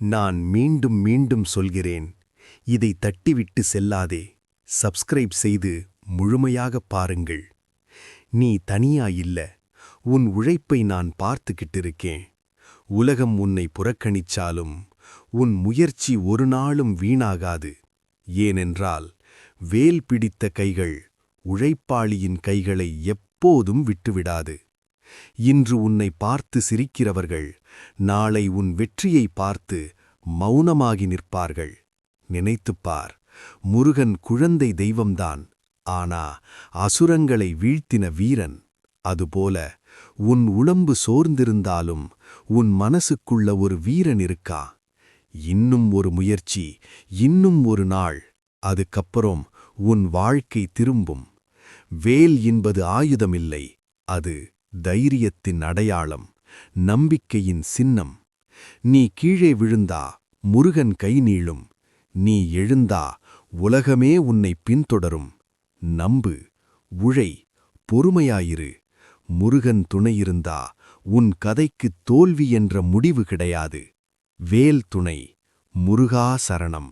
நான் மீண்டும் மீண்டும் சொல்கிறேன், இதை தட்டிவிட்டு செல்லாதே. சப்ஸ்கிரைப் செய்து முழுமையாகப் பாருங்கள். நீ தனியா இல்ல, உன் உழைப்பை நான் பார்த்துக்கிட்டிருக்கேன். உலகம் உன்னை புறக்கணிச்சாலும் உன் முயற்சி ஒரு நாளும் வீணாகாது. ஏனென்றால் வேல் பிடித்த கைகள் உழைப்பாளியின் கைகளை எப்போதும் விட்டுவிடாது. இன்று உன்னை பார்த்து சிரிக்கிறவர்கள் நாளை உன் வெற்றியை பார்த்து மௌனமாகி நிற்பார்கள். நினைத்துப்பார், முருகன் குழந்தை தெய்வம்தான், ஆனா அசுரங்களை வீழ்த்தின வீரன். அதுபோல உன் உடம்பு சோர்ந்திருந்தாலும் உன் மனசுக்குள்ள ஒரு வீரன் இருக்கா. இன்னும் ஒரு முயற்சி, இன்னும் ஒரு நாள், அதுக்கப்புறம் உன் வாழ்க்கை திரும்பும். வேல் என்பது ஆயுதமில்லை, அது தைரியத்தின் அடையாளம், நம்பிக்கையின் சின்னம். நீ கீழே விழுந்தா முருகன் கை நீளும், நீ எழுந்தா உலகமே உன்னை பின்தொடரும். நம்பு, உழை, பொறுமையாயிரு. முருகன் துணையிருந்தா உன் கதைக்கு தோல்வி என்ற முடிவு கிடையாது. வேல் துணை, முருகா சரணம்.